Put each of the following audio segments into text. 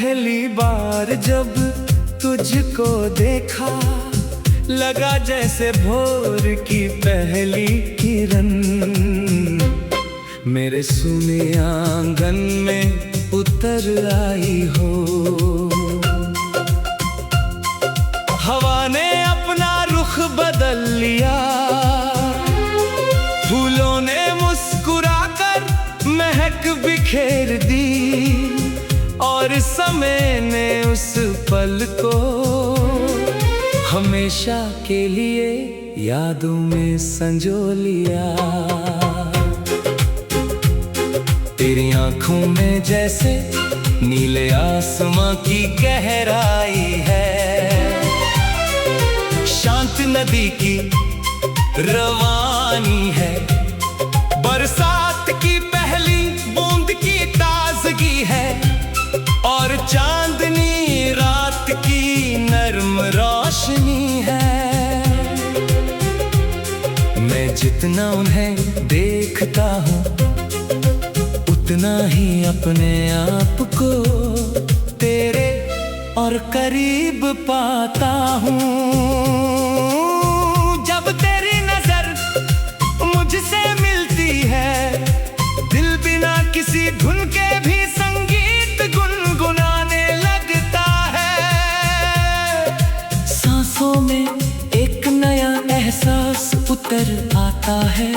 पहली बार जब तुझको देखा, लगा जैसे भोर की पहली किरण मेरे सुने आंगन में उतर आई हो। हवा ने अपना रुख बदल लिया, फूलों ने मुस्कुराकर महक बिखेर दी, और समय ने उस पल को हमेशा के लिए यादों में संजो लिया। तेरी आंखों में जैसे नीले आसमां की गहराई है, शांत नदी की रवानी है, बरसात की पहली बूंद की ताजगी है, और चांदनी रात की नर्म रोशनी है। मैं जितना उन्हें देखता हूँ, उतना ही अपने आप को तेरे और करीब पाता हूँ। जब तेरी नजर मुझसे मिलती है, दिल बिना किसी धुन के भी संगीत गुनगुनाने लगता है। सांसों में एक नया एहसास उतर आता है,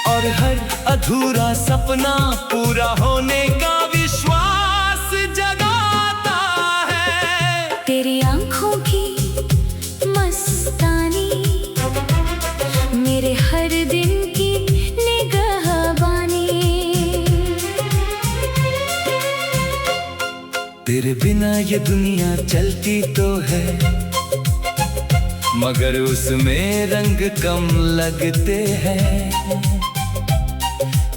और हर अधूरा सपना पूरा होने का विश्वास जगाता है। तेरी आंखों की मस्तानी मेरे हर दिन की निगहबानी। तेरे बिना ये दुनिया चलती तो है, मगर उसमें रंग कम लगते हैं।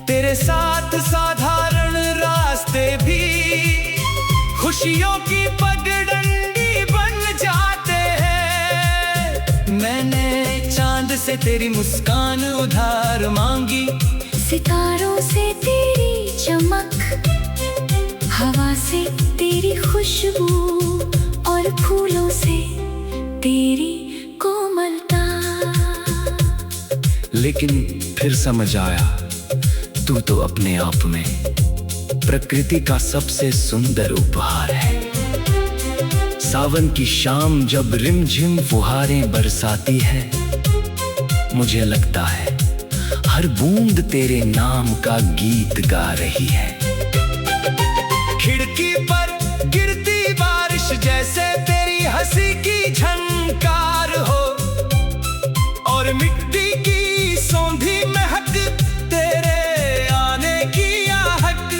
तेरे साथ साधारण रास्ते भी खुशियों की पगडंडी बन जाते हैं। मैंने चांद से तेरी मुस्कान उधार मांगी, सितारों से तेरी चमक, हवा से तेरी खुशबू, और फूलों से तेरी कोमलता। लेकिन फिर समझ आया, तू तो अपने आप में प्रकृति का सबसे सुंदर उपहार है। सावन की शाम जब रिमझिम फुहारें बरसाती है, मुझे लगता है हर बूंद तेरे नाम का गीत गा रही है। खिड़की पर गिरती बारिश जैसे तेरी हंसी की झनकार हो, और मिट्टी की सौंधी महक तेरे आने की आहट।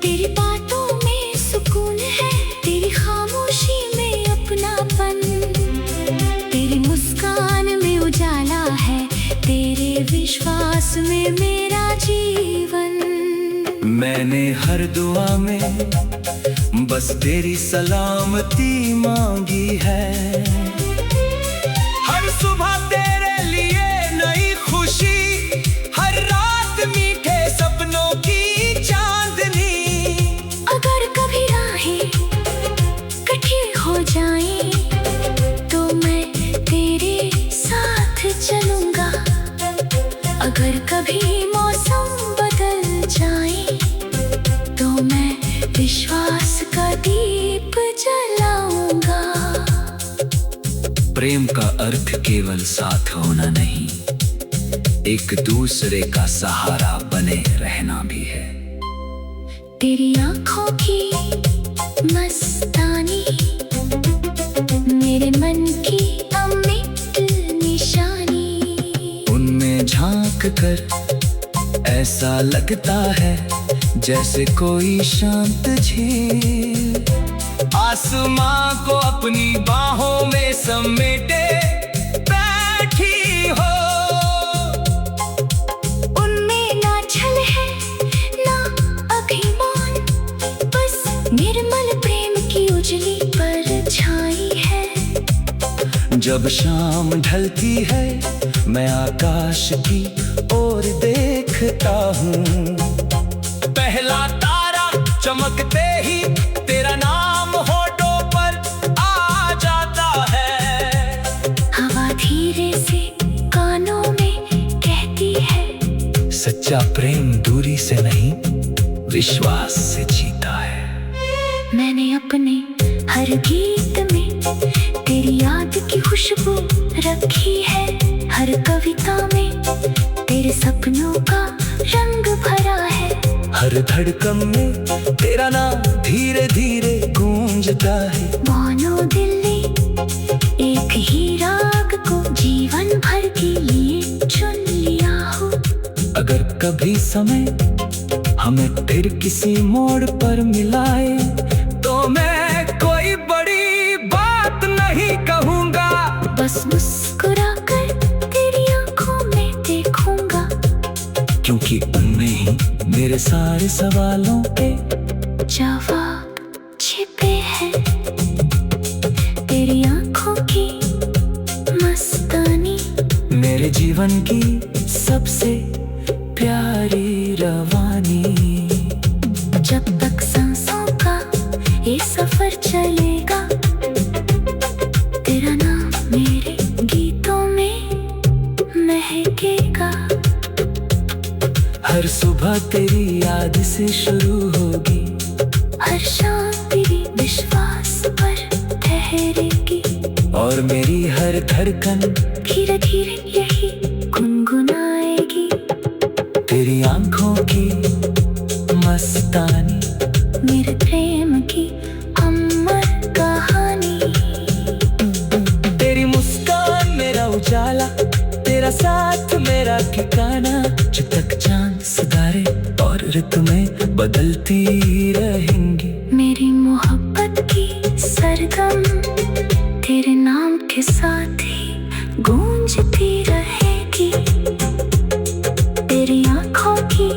तेरी बातों में सुकून है, तेरी खामोशी में अपनापन, तेरी मुस्कान में उजाला है, तेरे विश्वास में मेरा जीवन। मैंने हर दुआ में बस तेरी सलामती मांगी है। हर सुबह तेरे लिए नई खुशी, हर रात मीठे सपनों की चांदनी। अगर कभी राहें कठिन हो जाएं, तो मैं तेरे साथ चलूंगा। अगर कभी मौसम बदल जाए, तो मैं विश्वास का दीप जलाऊंगा। प्रेम का अर्थ केवल साथ होना नहीं, एक दूसरे का सहारा बने रहना भी है। तेरी आंखों की मस्तानी मेरे मन की अमिट निशानी। उनमें झांक कर ऐसा लगता है जैसे कोई शांत झील आसमां को अपनी बाहों में समेटे बैठी हो। उनमें ना छल है ना अभिमान, बस निर्मल प्रेम की उजली परछाई है। जब शाम ढलती है मैं आकाश की ओर देखता हूँ, पहला तारा चमकते ही तेरा सच्चा प्रेम दूरी से नहीं, विश्वास से जीता है। मैंने अपने हर गीत में तेरी याद की खुशबू रखी है, हर कविता में तेरे सपनों का रंग भरा है। हर धड़कन में तेरा नाम धीरे धीरे गूंजता है। मानो दिल ने एक ही राग को जीवन भर के लिए चुन लिया हो। अगर कभी समय हमें फिर किसी मोड़ पर मिलाए, तो मैं कोई बड़ी बात नहीं कहूँगा, बस मुस्कुरा कर तेरी आंखों में देखूंगा, क्योंकि उनमें ही मेरे सारे सवालों के जवाब छिपे हैं। तेरी आंखों की मस्तानी मेरे जीवन की सबसे प्यारी रवानी। जब तक सांसों का ये सफर चलेगा, तेरा नाम मेरे गीतों में महकेगा। हर सुबह तेरी याद से शुरू होगी, हर शाम तेरी विश्वास पर ठहरेगी, और मेरी हर धड़कन धीरे धीरे यही गुनगुनाएगी। तेरी आंखों की मस्तानी मेरे प्रेम की अमर कहानी। तेरी मुस्कान मेरा उजाला, तेरा साथ मेरा ठिकाना। जब तक चांद सितारे और ऋतु में बदलती रहेंगी, मेरी मोहब्बत की सरगम तेरे नाम के साथ ही गूंजती रहेगी। तेरी आंखों की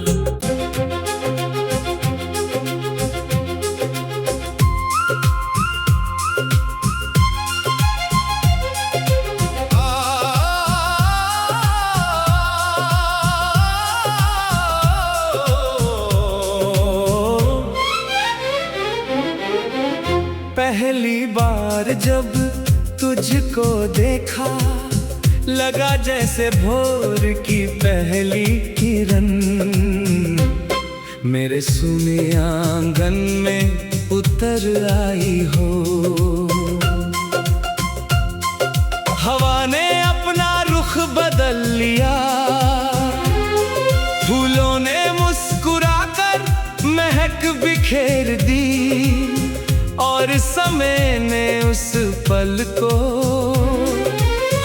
पहली बार जब तुझको देखा, लगा जैसे भोर की पहली किरण मेरे सुने आंगन में उतर आई हो। हवा ने अपना रुख बदल लिया, फूलों ने मुस्कुराकर महक बिखेर दी, और समय ने उस पल को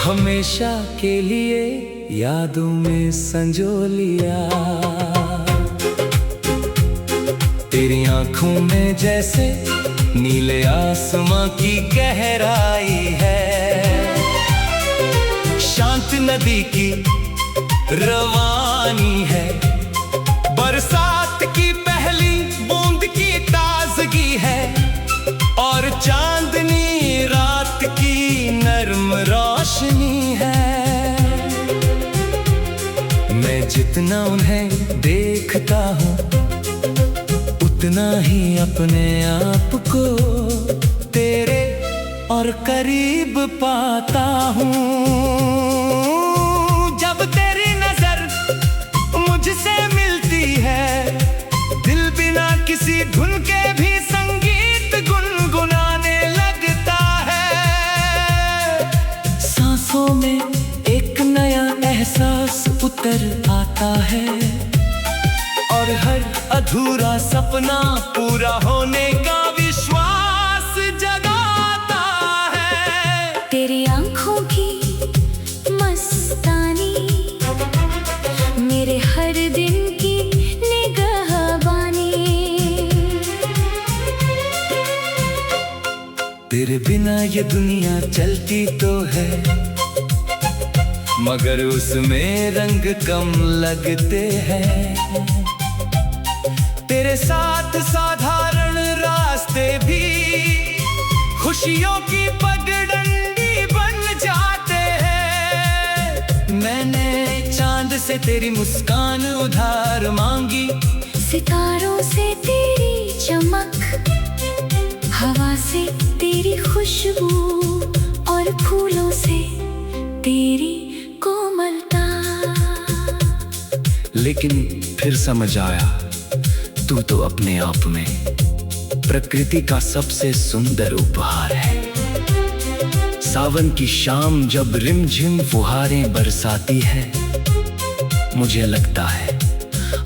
हमेशा के लिए यादों में संजो लिया। तेरी आंखों में जैसे नीले आसमां की गहराई है, शांत नदी की रवानी है, बरसात की पहली बूंद की ताजगी है, और चांदनी रात की नर्म रोशनी है। मैं जितना उन्हें देखता हूँ, उतना ही अपने आप को तेरे और करीब पाता हूँ। जब तेरी नजर मुझसे मिलती है, दिल बिना किसी धुन के भी संगीत गुनगुनाने लगता है। सांसों में एक नया एहसास उतर आता है, और हर अधूरा सपना पूरा होने का विश्वास जगाता है। तेरी आंखों की मस्तानी मेरे हर दिन की निगहबानी। तेरे बिना ये दुनिया चलती तो है, मगर उसमें रंग कम लगते हैं। तेरे साथ साधारण रास्ते भी खुशियों की पगडंडी बन जाते हैं। मैंने चांद से तेरी मुस्कान उधार मांगी, सितारों से तेरी चमक, हवा से तेरी खुशबू, और फूलों से तेरी कोमलता। लेकिन फिर समझ आया तू तो अपने आप में प्रकृति का सबसे सुंदर उपहार है। सावन की शाम जब रिमझिम फुहारें बरसाती है, मुझे लगता है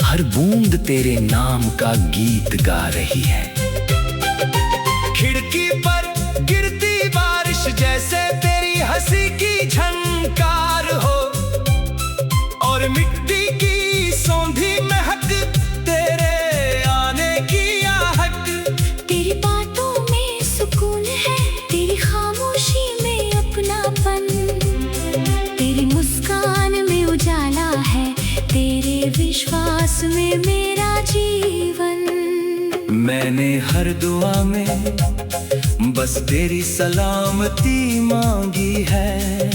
हर बूंद तेरे नाम का गीत गा रही है। खिड़की पर गिरती बारिश जैसे तेरी हंसी की झनकार हो, और मिट्टी की सौंधी महक तेरे आने की आहट। तेरी बातों में सुकून है, तेरी खामोशी में अपनापन, तेरी मुस्कान में उजाला है, तेरे विश्वास में मेरा जीवन। मैंने हर दुआ में बस तेरी सलामती मांगी है।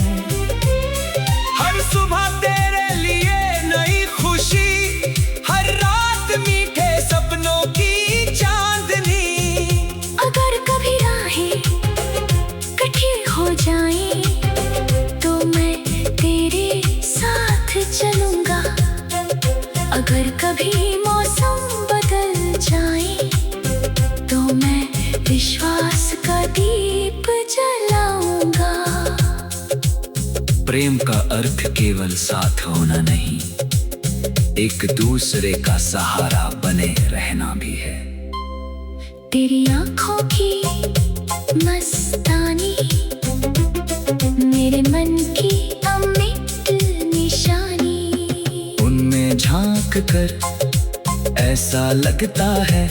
हर सुबह तेरे लिए नई खुशी, हर रात मीठे सपनों की चांदनी। अगर कभी राहें कठिन हो जाएं, तो मैं तेरे साथ चलूंगा। अगर कभी मौसम बदल जाए, तो मैं विश्वास का दीप जलाऊंगा। प्रेम का अर्थ केवल साथ होना नहीं, एक दूसरे का सहारा बने रहना भी है। तेरी आंखों की मस्तानी मेरे मन की अमिट निशानी। उनमें झांक कर ऐसा लगता है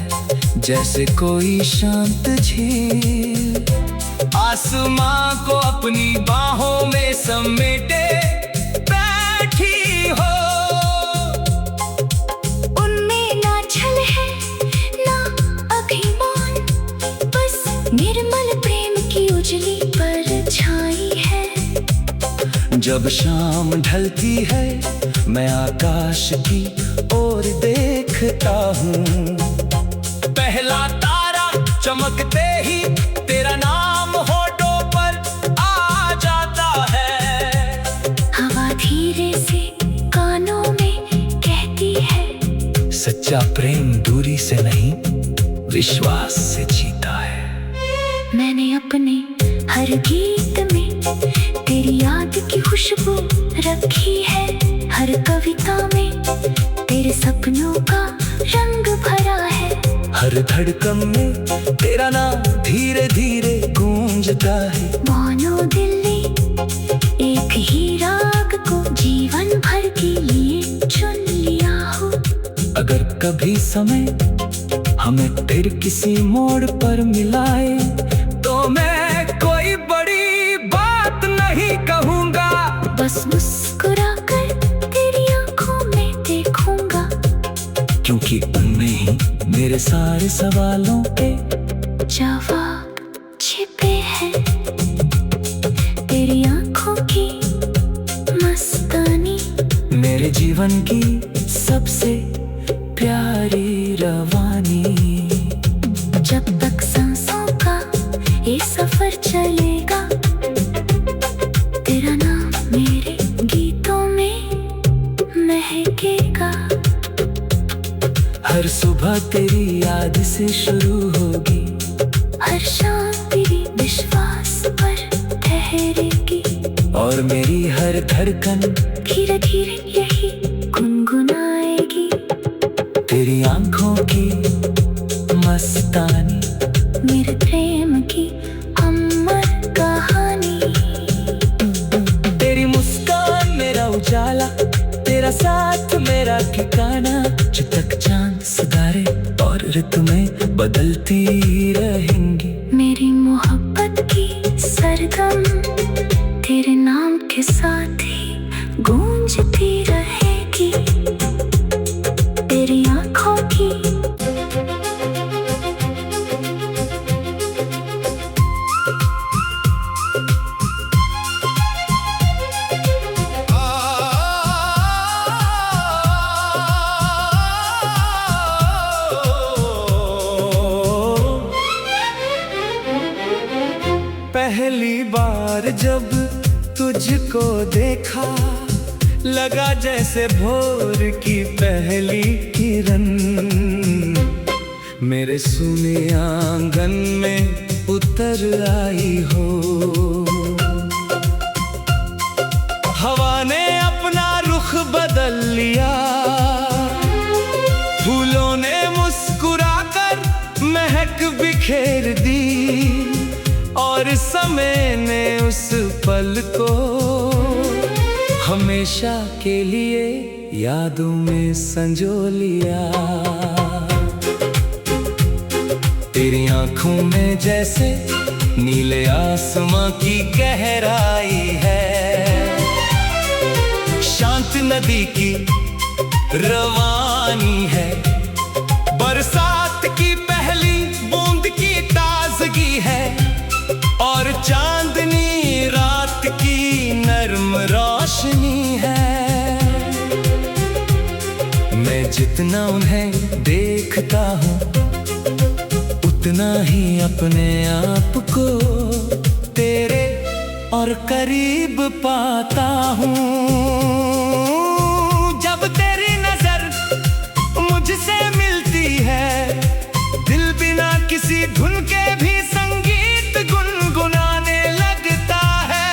जैसे कोई शांत झील आसमां को अपनी बाहों में समेटे बैठी हो। उनमें ना छल है ना अभिमान, बस निर्मल प्रेम की उजली परछाई है। जब शाम ढलती है मैं आकाश की ओर देखता हूँ, पहला तारा चमकते ही तेरा नाम होठों पर आ जाता है। हवा धीरे से कानों में कहती है, सच्चा प्रेम दूरी से नहीं विश्वास से जीता है। मैंने अपने हर गीत में तेरी याद की खुशबू रखी है। हर कविता में तेरे सपनों का रंग भरा है। हर धड़कन में तेरा नाम धीरे धीरे गूंजता है। मानो दिल ने एक ही राग को जीवन भर के लिए चुन लिया हो। अगर कभी समय हमें फिर किसी मोड़ पर मिलाए, तो मैं कोई बड़ी बात नहीं कहूँगा, बस मुस्कुरा कर तेरी आंखों में देखूंगा। क्योंकि उनमें ही मेरे सारे सवालों के जवाब छिपे हैं। तेरी आंखों की मस्तानी मेरे जीवन की सबसे प्यारी रवानी। जब तक सांसों का ये सफर चलेगा, तेरा नाम मेरे गीतों में महकेगा। हर सुबह तेरी याद से शुरू होगी, हर शाम तेरी विश्वास पर ठहरेगी, और मेरी हर धड़कन धीरे धीरे यही गुनगुनाएगी। तेरी आंखों की मस्तानी मेरे प्रेम की अमर कहानी। तेरी मुस्कान मेरा उजाला, तेरा साथ मेरा ठिकाना। जब तक चांद सितारे और ऋतु में बदलती रहेंगी, मेरी मोहब्बत की सरगम तेरे नाम के साथ ही गूंजती रहेगी। तेरी आंखों की पहली बार जब तुझको देखा, लगा जैसे भोर की पहली किरण मेरे सूने आंगन में उतर आई हो। हवा ने अपना रुख बदल लिया, फूलों ने मुस्कुराकर महक बिखेर दी, और समय ने उस पल को हमेशा के लिए यादों में संजो लिया। तेरी आंखों में जैसे नीले आसमां की गहराई है, शांत नदी की रवानी है, बरसात की पहली बूंद की ताजगी है, और चांदनी रात की नर्म रोशनी है। मैं जितना उन्हें देखता हूँ उतना ही अपने आप को तेरे और करीब पाता हूँ। जब तेरी नजर मुझसे मिलती है, दिल बिना किसी धुन के भी संगीत गुनगुनाने लगता है।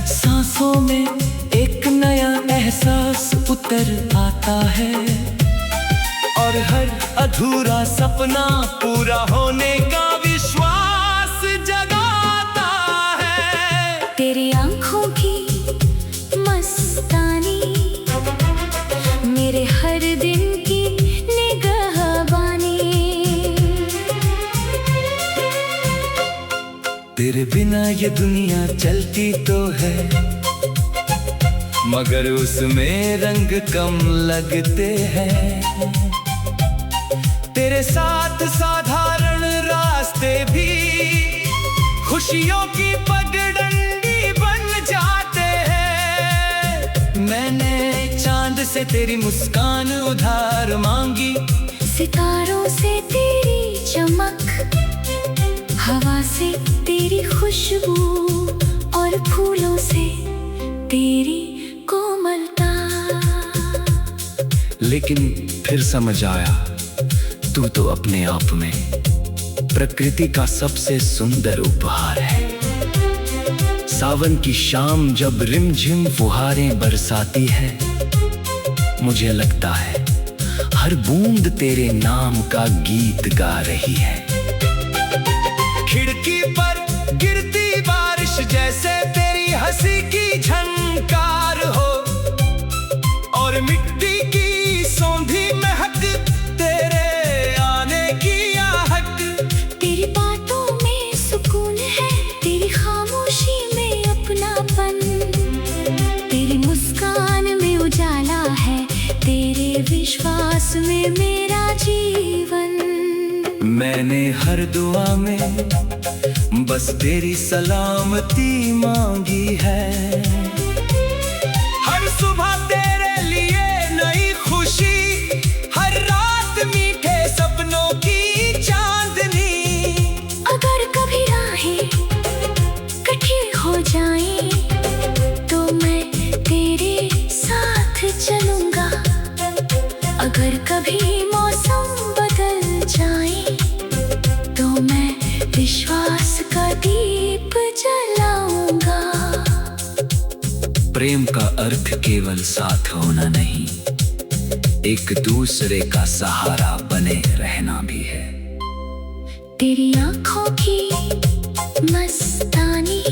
सांसों में एक नया एहसास उतर आता है, और हर अधूरा सपना पूरा होने का विश्वास जगाता है। तेरी आंखों की मस्तानी मेरे हर दिन की निगहबानी। तेरे बिना ये दुनिया चलती तो है, मगर उसमें रंग कम लगते हैं। तेरे साथ साधारण रास्ते भी खुशियों की पगडंडी बन जाते हैं। मैंने चांद से तेरी मुस्कान उधार मांगी, सितारों से तेरी चमक, हवा से तेरी खुशबू, और फूलों से तेरी कोमलता। लेकिन फिर समझ आया, तू तो अपने आप में प्रकृति का सबसे सुंदर उपहार है। सावन की शाम जब रिमझिम फुहारें बरसाती है, मुझे लगता है हर बूंद तेरे नाम का गीत गा रही है। खिड़की पर गिरती बारिश जैसे तेरी हंसी की झनकार हो, और मिट्टी की सौंधी महक तेरे आने की आहट। तेरी बातों में सुकून है, तेरी खामोशी में अपनापन, तेरी मुस्कान में उजाला है, तेरे विश्वास में मेरा जीवन। मैंने हर दुआ में बस तेरी सलामती मांगी है। हर सुबह तेरे लिए नई खुशी, हर रात मीठे सपनों की चांदनी। अगर कभी राहें कठिन हो जाएं, तो मैं तेरे साथ चलूंगा। अगर कभी मौसम बदल जाए, तो मैं विश्वास का दीप जलाऊंगा। प्रेम का अर्थ केवल साथ होना नहीं, एक दूसरे का सहारा बने रहना भी है। तेरी आंखों की मस्तानी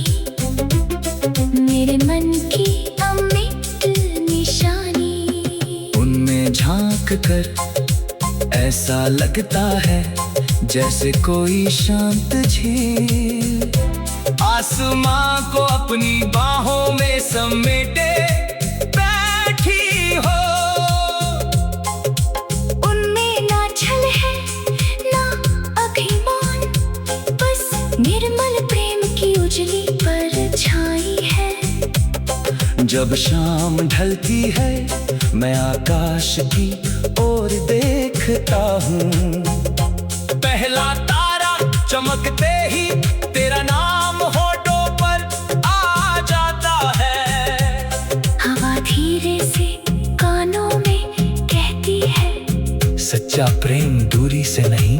मेरे मन की अमिट निशानी। उनमें झांक कर ऐसा लगता है जैसे कोई शांत झील आसमां को अपनी बाहों में समेटे बैठी हो। उनमें ना छल है ना अभिमान, बस निर्मल प्रेम की उजली परछाई है। जब शाम ढलती है मैं आकाश की ओर देखता हूँ, पहला तारा चमकते ही तेरा नाम होठों पर आ जाता है। सच्चा प्रेम दूरी से नहीं,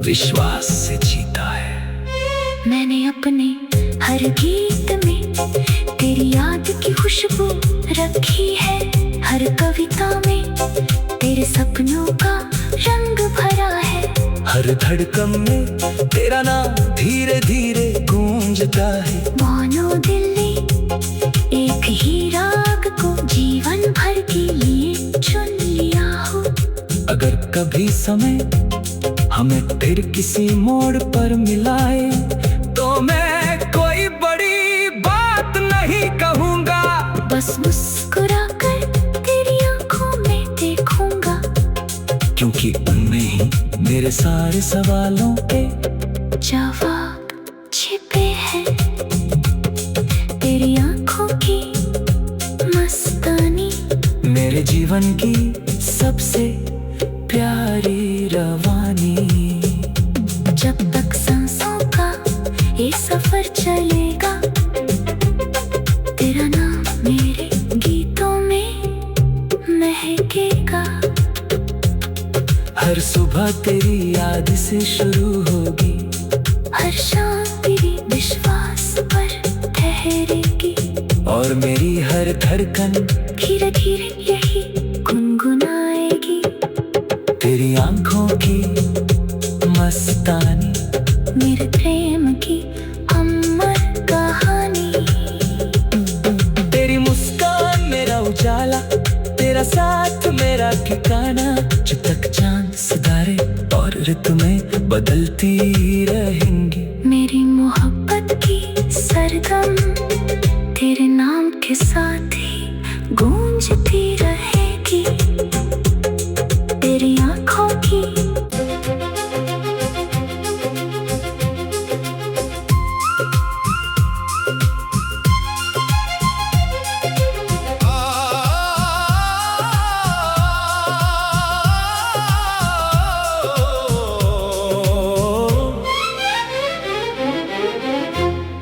विश्वास से जीता है। मैंने अपने हर गीत में तेरी याद की खुशबू रखी है, हर कविता में तेरे सपनों का रंग भरा है। हर धड़कन में तेरा नाम धीरे धीरे गूंजता है। मानो दिल ने एक ही राग को जीवन भर के लिए चुन लिया हो। अगर कभी समय हमें फिर किसी मोड़ पर मिलाए, तो मैं कोई बड़ी बात नहीं कहूँगा, बस मुस्कुरा कर तेरी आंखों में देखूंगा, क्योंकि उनमें ही मेरे सारे सवालों के जवाब छिपे हैं। तेरी आंखों की मस्तानी मेरे जीवन की सबसे प्यारी रवानी। जब तक सांसों का ये सफर चलेगा, तेरा नाम मेरे गीतों में महकेगा। हर सुबह तेरी याद से शुरू होगी, हर शाम तेरी विश्वास पर ठहरेगी, और मेरी हर धड़कन धीरे धीरे यही गुनगुनाएगी। तेरी आंखों की मस्तानी मेरे प्रेम की अमर कहानी। तेरी मुस्कान मेरा उजाला, तेरा साथ मेरा ठिकाना। जब तक चांद सितारे और ऋतु में बदलती रहेंगी, मेरी मोहब्बत की सरगम तेरे नाम के साथ ही गूंजती रहेगी। तेरी आंखों की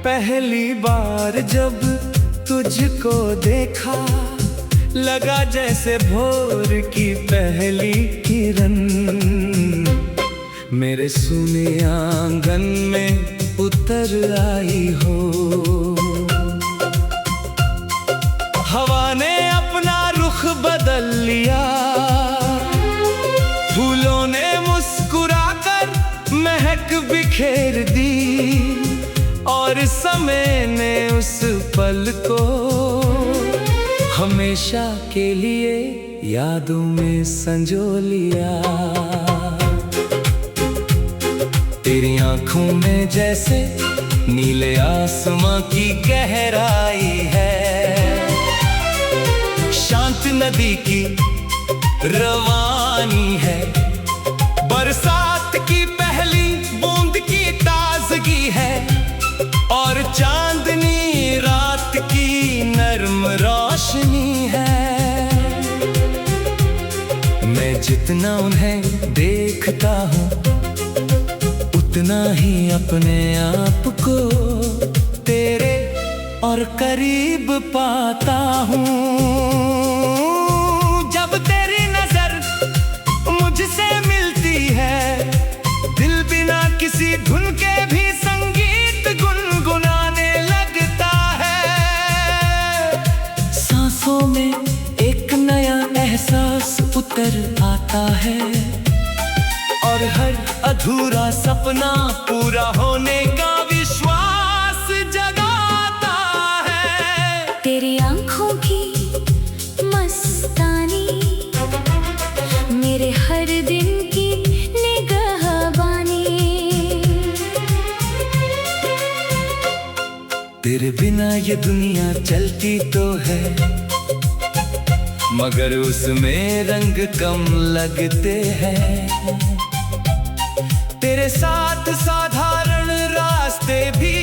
पहली बार जब तुझको देखा, लगा जैसे भोर की पहली किरण मेरे सुने आंगन में उतर आई हो। हवा ने अपना रुख बदल लिया, फूलों ने मुस्कुराकर महक बिखेर दी, और समय ने उस पल को हमेशा के लिए यादों में संजो लिया। तेरी आंखों में जैसे नीले आसमां की गहराई है, शांत नदी की रवानी है, बरसात की पहली बूंद की ताजगी है, और चांदनी रात की नर्म रोशनी है। मैं जितना उन्हें देखता हूँ, उतना ही अपने आप को तेरे और करीब पाता हूँ। जब तेरी नजर मुझसे मिलती है, दिल बिना किसी धुन के भी संगीत गुनगुनाने लगता है। सांसों में एक नया एहसास उतर आता है, और हर अधूरा सपना पूरा होने का विश्वास जगाता है। तेरी आंखों की मस्तानी मेरे हर दिन की निगहबानी। तेरे बिना ये दुनिया चलती तो है, मगर उसमें रंग कम लगते हैं। तेरे साथ साधारण रास्ते भी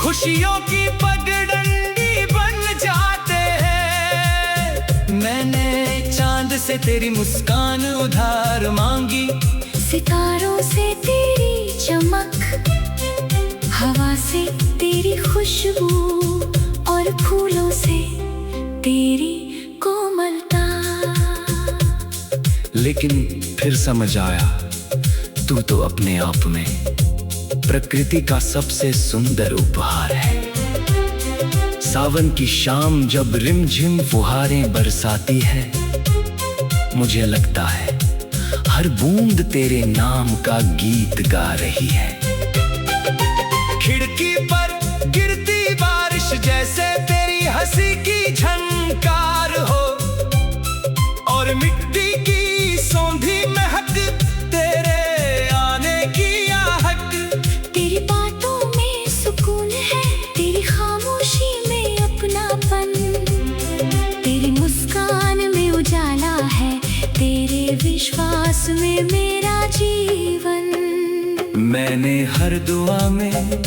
खुशियों की पगडंडी बन जाते हैं। मैंने चांद से तेरी मुस्कान उधार मांगी, सितारों से तेरी चमक, हवा से तेरी खुशबू, और फूलों से तेरी कोमलता। लेकिन फिर समझ आया तू तो अपने आप में प्रकृति का सबसे सुंदर उपहार है। सावन की शाम जब रिमझिम फुहारें बरसाती है, मुझे लगता है हर बूंद तेरे नाम का गीत गा रही है। खिड़की पर गिरती बारिश जैसे तेरी हंसी की झनकार हो, और मिट्टी की सौंधी महक तेरे आने की आहट। तेरी बातों में सुकून है, तेरी खामोशी में अपनापन, तेरी मुस्कान में उजाला है, तेरे विश्वास में मेरा जीवन। मैंने हर दुआ में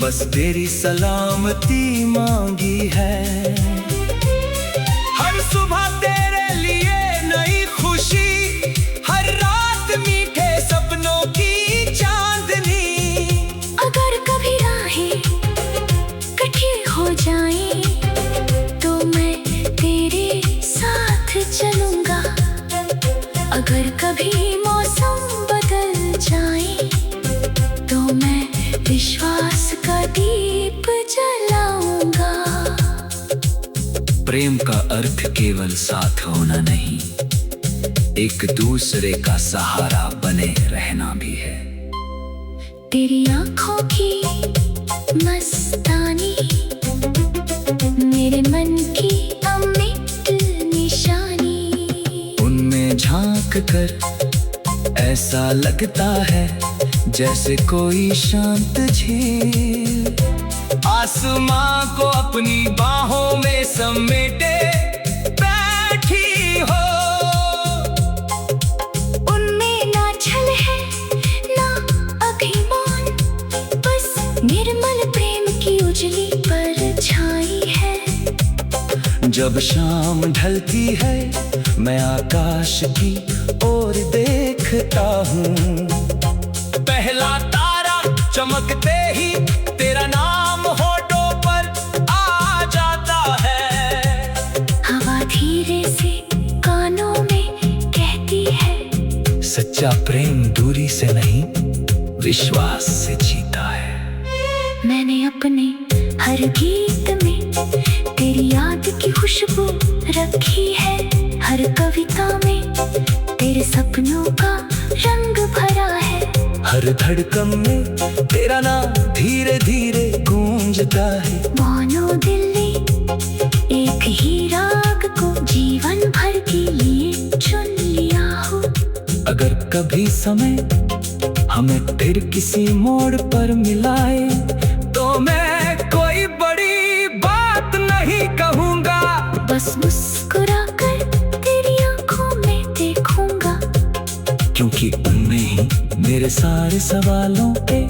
बस तेरी सलामती मांगी है। हर सुबह तेरे लिए नई खुशी, हर रात मीठे सपनों की चांदनी। अगर कभी राहें कठिन हो जाएं, तो मैं तेरे साथ चलूंगा। अगर कभी मौसम बदल जाए, तो मैं विश्वास का दीप जलाऊंगा। प्रेम का अर्थ केवल साथ होना नहीं, एक दूसरे का सहारा बने रहना भी है। तेरी आंखों की मस्तानी मेरे मन की अमिट निशानी। उनमें झांक कर ऐसा लगता है जैसे कोई शांत झील आसमां को अपनी बाहों में समेटे बैठी हो। उनमें ना छल है ना अभिमान, बस निर्मल प्रेम की उजली परछाई है। जब शाम ढलती है मैं आकाश की ओर देखता हूँ, पहला तारा चमकते ही तेरा नाम होठों पर आ जाता है। हवा धीरे से कानों में कहती है, सच्चा प्रेम दूरी से नहीं विश्वास से जीता है। मैंने अपने हर गीत में तेरी याद की खुशबू रखी है। हर कविता में तेरे सपनों का रंग भरा है। हर धड़कन में तेरा नाम धीरे धीरे गूंजता है। मानो दिल ने एक ही राग को जीवन भर के लिए चुन लिया हो। अगर कभी समय हमें फिर किसी मोड़ पर मिलाए, तो मैं कोई बड़ी बात नहीं कहूँगा, बस मुस्कुरा कर तेरी आंखों में देखूंगा। क्योंकि उनमें ही मेरे सारे सवालों के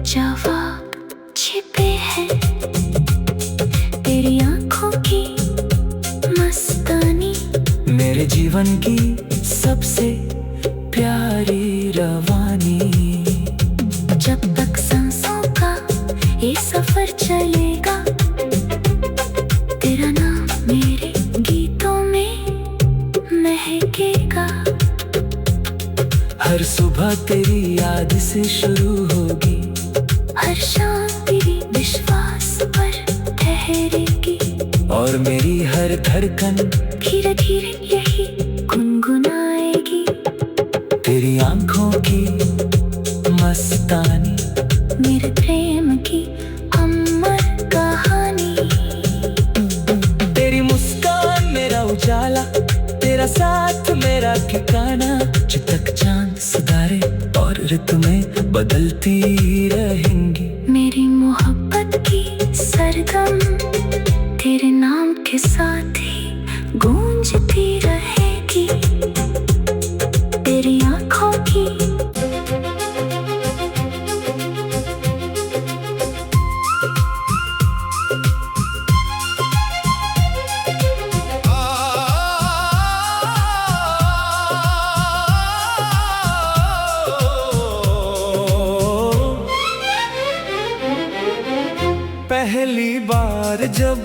जवाब छिपे हैं। तेरी आंखों की मस्तानी मेरे जीवन की सबसे प्यारी रवानी। जब तक सांसों का ये सफर चलेगा, तेरा नाम मेरे गीतों में महकेगा। हर सुबह तेरी याद से शुरू होगी, हर शाम तेरी विश्वास पर ठहरेगी, और मेरी हर धड़कन धीरे धीरे यही गुनगुनाएगी। तेरी आंखों की मस्तानी मेरे प्रेम की अमर कहानी। तेरी मुस्कान मेरा उजाला, तेरा साथ मेरा ठिकाना। जब तक चांद सितारे और ऋतुएं बदलती रहेंगी, मेरी मोहब्बत की सरगम तेरे नाम के साथ ही गूंजती रहेगी। तेरी आंखों की पहली बार जब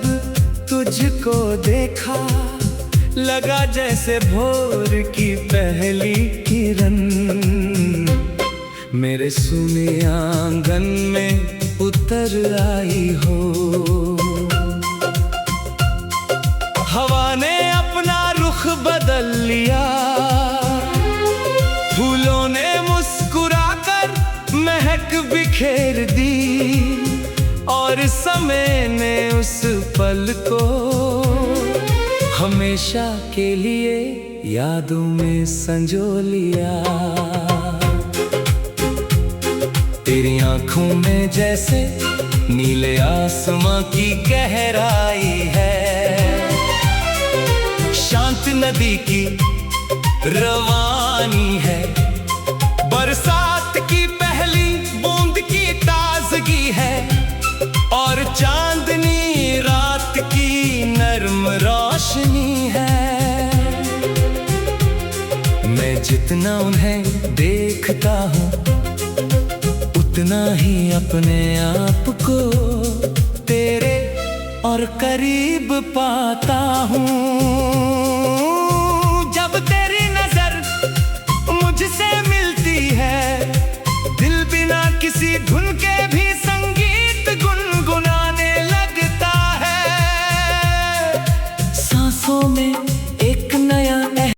तुझको देखा, लगा जैसे भोर की पहली किरण मेरे सुने आंगन में उतर आई हो। हवा ने अपना रुख बदल लिया, फूलों ने मुस्कुराकर महक बिखेर दी, और समय ने उस पल को हमेशा के लिए यादों में संजो लिया। तेरी आंखों में जैसे नीले आसमां की गहराई है, शांत नदी की रवानी है, बरसात की पहली बूंद की ताजगी है, और चांदनी रात की नर्म रोशनी है। मैं जितना उन्हें देखता हूँ उतना ही अपने आप को तेरे और करीब पाता हूँ।